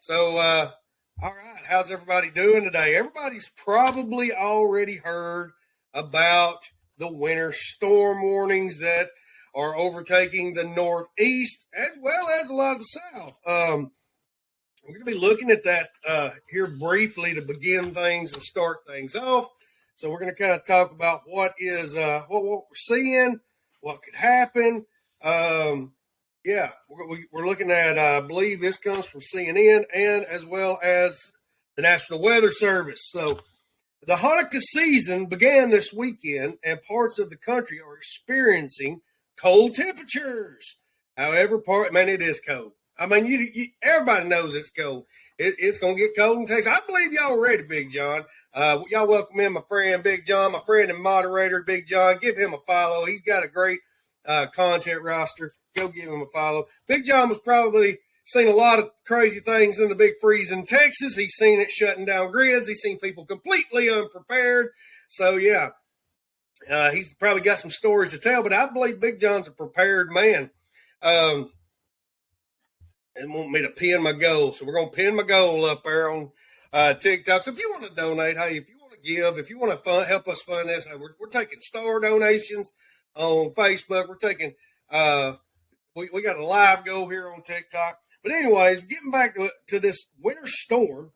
So, all right, how's everybody doing today? Everybody's probably already heard about the winter storm warnings that are overtaking the Northeast as well as a lot of the South. We're going to be looking at that here briefly to begin things and start things off. So, we're going to kind of talk about what is what we're seeing, what could happen. Yeah, we're looking at, I believe this comes from CNN and as well as the National Weather Service. So the Hanukkah season began this weekend, and parts of the country are experiencing cold temperatures. However, man, it is cold. I mean, everybody knows it's cold. It's going to get cold in Texas. I believe y'all ready, Big John. Y'all welcome in my friend, Big John, my friend and moderator, Big John. Give him a follow. He's got a great content roster. Go give him a follow. Big John was probably seen a lot of crazy things in the big freeze in Texas. He's seen it shutting down grids. He's seen people completely unprepared. So, yeah, he's probably got some stories to tell, but I believe Big John's a prepared man. And want me to pin my goal. So we're going to pin my goal up there on TikTok. So if you want to donate, hey, if you want to give, if you want to help us fund this, hey, we're taking star donations on Facebook. We're taking we got a live go here on TikTok. But anyways, getting back to this winter storm,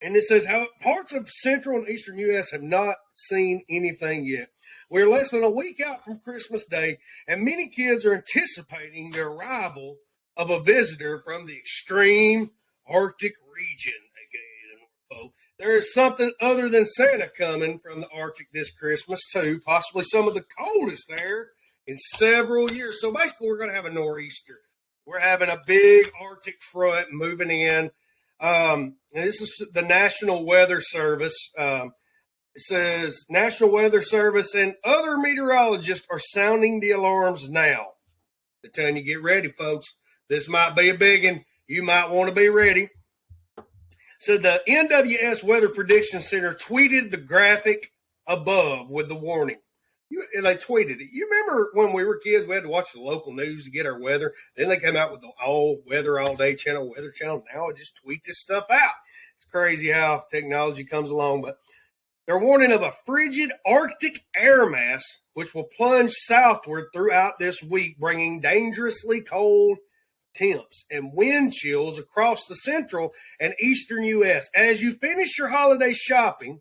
and it says how parts of central and eastern U.S. have not seen anything yet. We're less than a week out from Christmas Day, and many kids are anticipating the arrival of a visitor from the extreme Arctic region, aka the North Pole. There is something other than Santa coming from the Arctic this Christmas, too, possibly some of the coldest there in several years. So basically, we're going to have a nor'easter. We're having a big Arctic front moving in. And this is the National Weather Service. It says National Weather Service and other meteorologists are sounding the alarms now. They're telling you, get ready, folks. This might be a big one. You might want to be ready. So the NWS Weather Prediction Center tweeted the graphic above with the warning. And they tweeted it. You remember when we were kids, we had to watch the local news to get our weather. Then they came out with the all weather all day channel, Weather Channel. Now I just tweet this stuff out. It's crazy how technology comes along. But they're warning of a frigid Arctic air mass, which will plunge southward throughout this week, bringing dangerously cold temps and wind chills across the central and eastern U.S. As you finish your holiday shopping,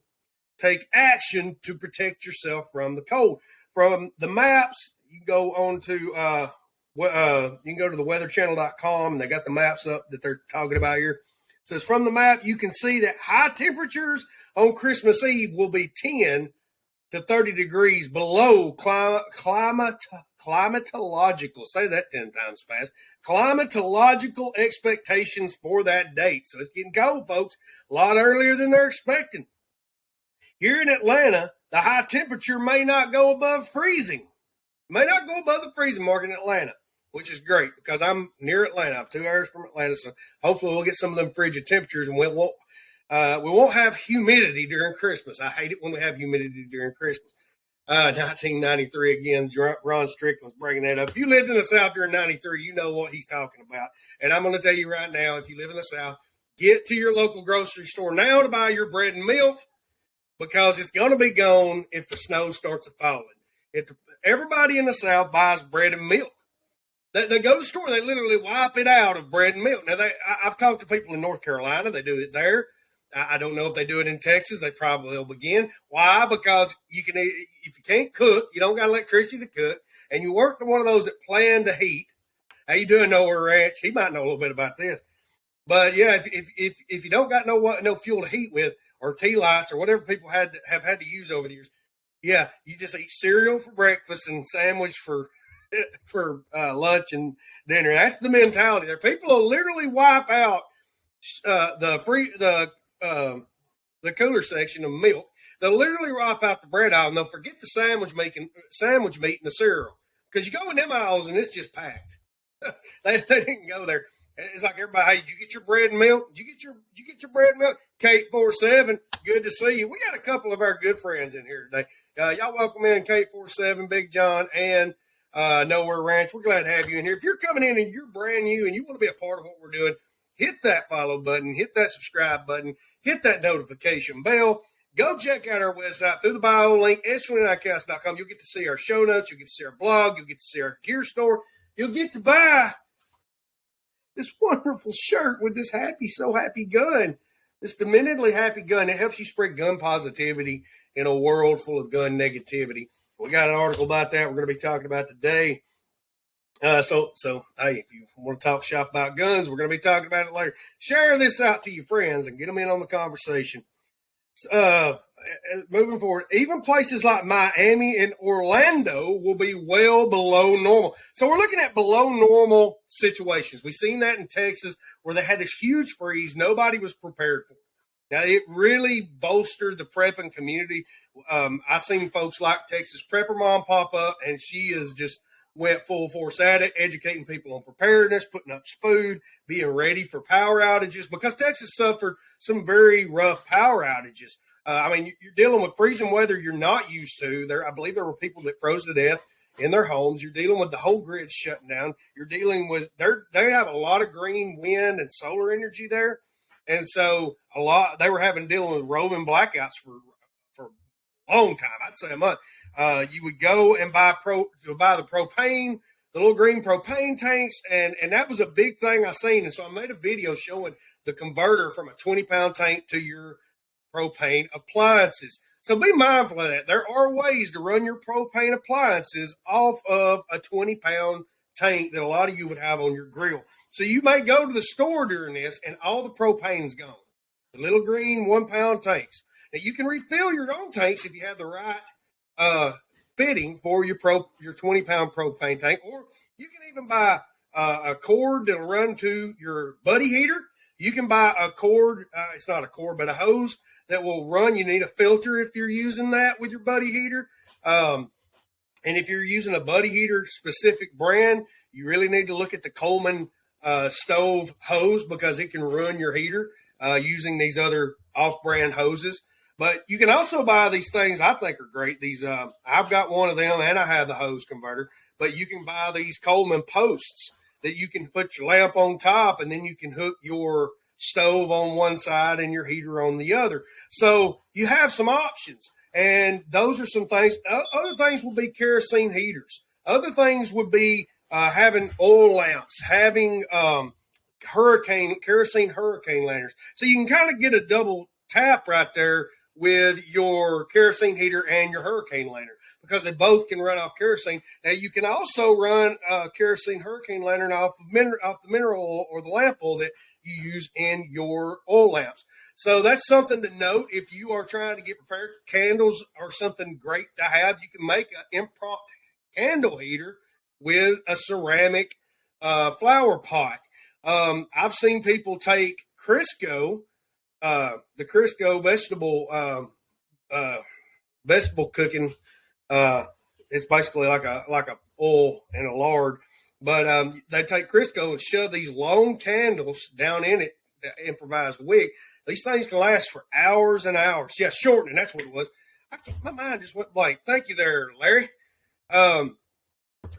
take action to protect yourself from the cold. From the maps, you can go on to you can go to the weatherchannel.com, and they got the maps up that they're talking about here. It says from the map, you can see that high temperatures on Christmas Eve will be 10 to 30 degrees below climatological. Say that 10 times fast. Climatological expectations for that date. So it's getting cold, folks, a lot earlier than they're expecting. Here in Atlanta, the high temperature may not go above freezing. May not go above the freezing mark in Atlanta, which is great because I'm near Atlanta. I'm 2 hours from Atlanta, so hopefully we'll get some of them frigid temperatures, and we won't have humidity during Christmas. I hate it when we have humidity during Christmas. 1993 again. Ron Strickland's bringing that up. If you lived in the South during 93, you know what he's talking about. And I'm going to tell you right now, if you live in the South, get to your local grocery store now to buy your bread and milk, because it's going to be gone if the snow starts falling. Everybody in the South buys bread and milk. They go to the store, they literally wipe it out of bread and milk. Now, I've talked to people in North Carolina. They do it there. I don't know if they do it in Texas. They probably will begin. Why? Because if you can't cook, you don't got electricity to cook, and you work to one of those that plan to heat. How you doing, Nowhere Ranch? He might know a little bit about this. But, yeah, if you don't got no fuel to heat with, or tea lights, or whatever people have had to use over the years. Yeah, you just eat cereal for breakfast and sandwich for lunch and dinner. That's the mentality there. People will literally wipe out the cooler section of milk. They'll literally wipe out the bread aisle, and they'll forget the sandwich meat and the cereal, because you go in them aisles and it's just packed. they didn't go there. It's like everybody, hey, did you get your bread and milk? Did you get your bread and milk? Kate 47, good to see you. We got a couple of our good friends in here today. Y'all welcome in Kate 47, Big John, and Nowhere Ranch. We're glad to have you in here. If you're coming in and you're brand new and you want to be a part of what we're doing, hit that follow button, hit that subscribe button, hit that notification bell. Go check out our website through the bio link, s29cast.com. You'll get to see our show notes. You'll get to see our blog. You'll get to see our gear store. You'll get to buy this wonderful shirt with this so happy gun. This dementedly happy gun. It helps you spread gun positivity in a world full of gun negativity. We got an article about that we're going to be talking about today. So hey, if you want to talk shop about guns, we're going to be talking about it later. Share this out to your friends and get them in on the conversation. Moving forward, even places like Miami and Orlando will be well below normal. So we're looking at below normal situations. We've seen that in Texas where they had this huge freeze. Nobody was prepared for it. Now, it really bolstered the prepping community. I seen folks like Texas Prepper Mom pop up, and she is just went full force at it, educating people on preparedness, putting up food, being ready for power outages, because Texas suffered some very rough power outages. You're dealing with freezing weather you're not used to. I believe there were people that froze to death in their homes. You're dealing with the whole grid shutting down. You're dealing with they have a lot of green wind and solar energy there, and so they were dealing with roving blackouts for a long time. I'd say a month. You would go and buy the propane, the little green propane tanks, and that was a big thing I seen. And so I made a video showing the converter from a 20-pound tank to your propane appliances. So be mindful of that. There are ways to run your propane appliances off of a 20-pound tank that a lot of you would have on your grill. So you may go to the store during this and all the propane's gone. The little green 1-pound tanks. Now you can refill your own tanks if you have the right fitting for your 20-pound propane tank, or you can even buy a cord that'll run to your buddy heater. You can buy a cord, it's not a cord, but a hose that will run. You need a filter if you're using that with your buddy heater. And if you're using a buddy heater specific brand, you really need to look at the Coleman stove hose, because it can run your heater using these other off-brand hoses. But you can also buy these things I think are great. These I've got one of them, and I have the hose converter. But you can buy these Coleman posts that you can put your lamp on top, and then you can hook your stove on one side and your heater on the other. So you have some options, and those are some things. Other things will be kerosene heaters. Other things would be having oil lamps, having kerosene hurricane lanterns. So you can kind of get a double tap right there with your kerosene heater and your hurricane lantern, because they both can run off kerosene. Now, you can also run a kerosene hurricane lantern off the mineral oil or the lamp oil that you use in your oil lamps. So that's something to note if you are trying to get prepared. Candles are something great to have. You can make an impromptu candle heater with a ceramic flower pot. I've seen people take Crisco, the Crisco vegetable cooking. It's basically like a oil and a lard, but they take Crisco and shove these long candles down in it, the improvised wick. These things can last for hours and hours. Yeah, shortening, that's what it was. My mind just went blank. Thank you there, Larry.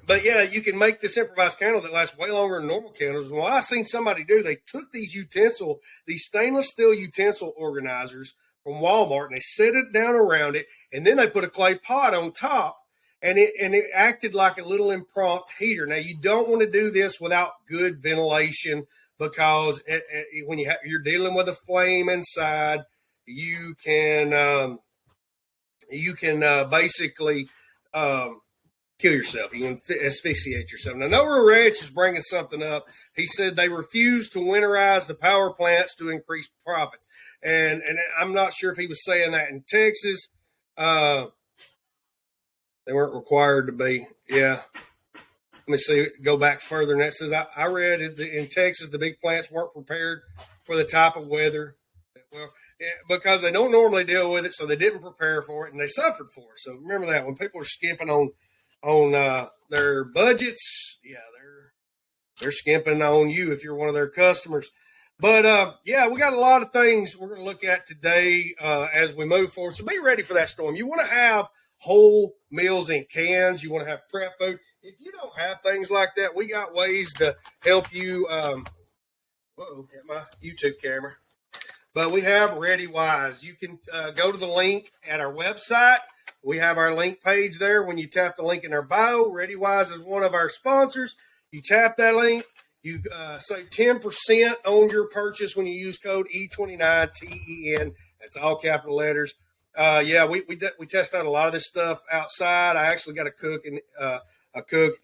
But yeah, you can make this improvised candle that lasts way longer than normal candles. And what I seen somebody do, they took these stainless steel utensil organizers from Walmart, and they set it down around it, and then they put a clay pot on top, and it acted like a little impromptu heater. Now, you don't want to do this without good ventilation, because when you're dealing with a flame inside, you can basically kill yourself. You can asphyxiate yourself. Now, Noah Rich is bringing something up. He said they refuse to winterize the power plants to increase profits. And I'm not sure if he was saying that in Texas. They weren't required to be. Yeah. Let me see. Go back further. And that says, I read in Texas, the big plants weren't prepared for the type of weather. Well, because they don't normally deal with it, so they didn't prepare for it, and they suffered for it. So remember that when people are skimping on their budgets, yeah, they're skimping on you if you're one of their customers. But yeah, we got a lot of things we're going to look at today as we move forward. So be ready for that storm. You want to have whole meals in cans. You want to have prep food. If you don't have things like that, we got ways to help you. At my YouTube camera. But we have ReadyWise. You can go to the link at our website. We have our link page there. When you tap the link in our bio, ReadyWise is one of our sponsors. You tap that link, you save 10% on your purchase when you use code E29TEN. That's all capital letters. We test out a lot of this stuff outside. I actually got a prep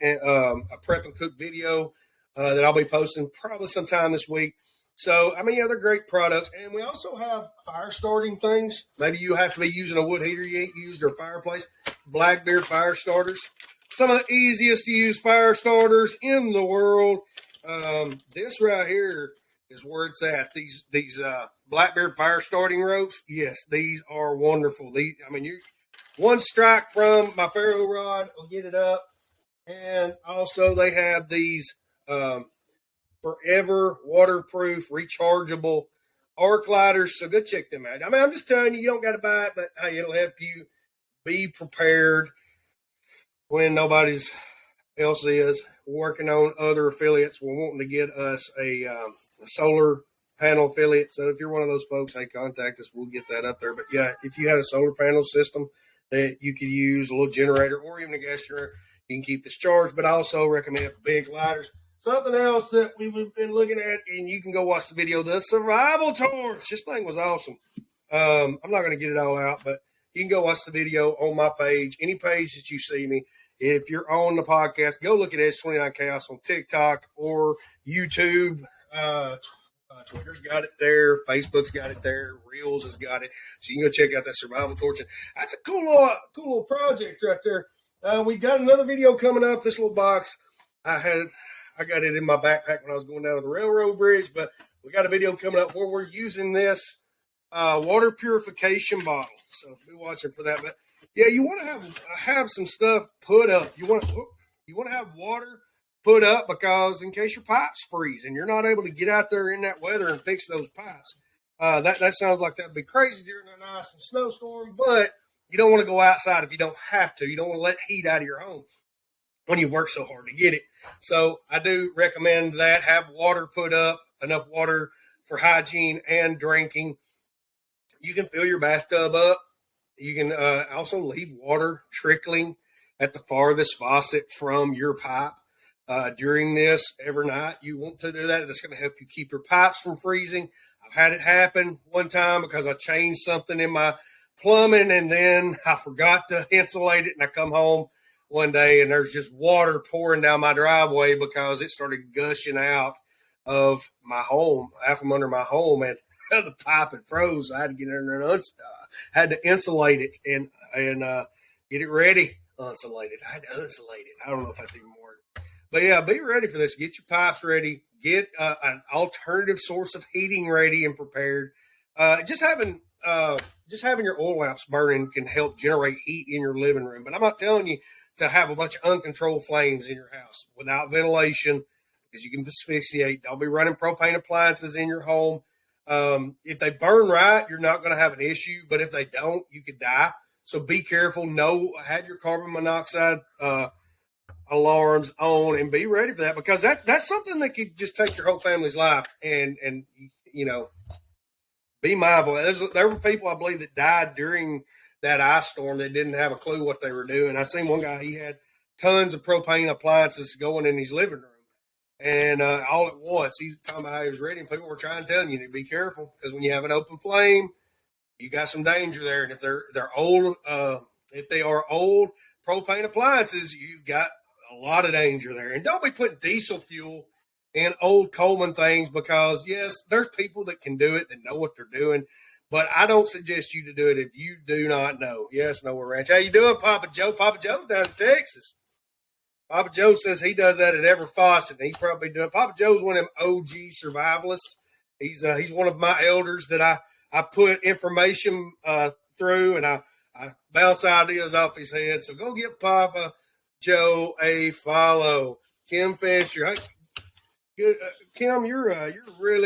and cook video that I'll be posting probably sometime this week. So, they're great products. And we also have fire starting things. Maybe you have to be using a wood heater you ain't used or fireplace. Blackbeard fire starters. Some of the easiest to use fire starters in the world. This right here is where it's at. These Blackbeard fire starting ropes. Yes, these are wonderful. You one strike from my ferro rod will get it up. And also they have these forever waterproof rechargeable arc lighters. So go check them out. I'm just telling you, you don't got to buy it, but hey, it'll help you be prepared when nobody's else is. Working on other affiliates. We're wanting to get us a solar panel affiliate. So if you're one of those folks, hey, contact us. We'll get that up there. But yeah, if you had a solar panel system that you could use, a little generator or even a gas generator, you can keep this charged. But I also recommend big lighters. Something else that we've been looking at, and you can go watch the video, the survival torch. This thing was awesome. I'm not going to get it all out, but you can go watch the video on my page, any page that you see me. If you're on the podcast, go look at S29 Chaos on TikTok or YouTube. Twitter's got it there. Facebook's got it there. Reels has got it. So you can go check out that survival torch. And that's a cool little project right there. We got another video coming up. This little box, I got it in my backpack when I was going down to the railroad bridge, but we got a video coming up where we're using this water purification bottle. So be watching for that. But yeah, you want to have some stuff put up. You want to have water put up because in case your pipes freeze and you're not able to get out there in that weather and fix those pipes. That sounds like that'd be crazy during an ice and snowstorm, but you don't want to go outside if you don't have to. You don't want to let heat out of your home when you've worked so hard to get it. So I do recommend that. Have water put up, enough water for hygiene and drinking. You can fill your bathtub up. You can also leave water trickling at the farthest faucet from your pipe during this every night. You want to do that. That's going to help you keep your pipes from freezing. I've had it happen one time because I changed something in my plumbing and then I forgot to insulate it, and I come home one day and there's just water pouring down my driveway because it started gushing out of my home, out from under my home, and the pipe had froze. I had to get in there and had to insulate it and get it ready. Insulated. I had to insulate it. I don't know if that's even word. But yeah, be ready for this. Get your pipes ready. Get an alternative source of heating ready and prepared. Just having your oil lamps burning can help generate heat in your living room. But I'm not telling you to have a bunch of uncontrolled flames in your house without ventilation because you can asphyxiate. Don't be running propane appliances in your home. If they burn right, you're not going to have an issue. But if they don't, you could die. So be careful. Have your carbon monoxide alarms on and be ready for that because that's something that could just take your whole family's life. And be mindful. There were people, I believe, that died during that ice storm that didn't have a clue what they were doing. I seen one guy, he had tons of propane appliances going in his living room. And all at once, he's talking about how he was ready, and people were trying to tell you to be careful because when you have an open flame, you got some danger there. And if they're old, if they are old propane appliances, you've got a lot of danger there. And don't be putting diesel fuel in old Coleman things because, yes, there's people that can do it, that know what they're doing. But I don't suggest you to do it if you do not know. Yes, Nowhere Ranch. How you doing, Papa Joe? Papa Joe's down in Texas. Papa Joe says he does that at every faucet, and he probably does. Papa Joe's one of them OG survivalists. He's one of my elders that I put information through, and I bounce ideas off his head. So go give Papa Joe a follow. Kim Fincher. Hey, Kim, you're really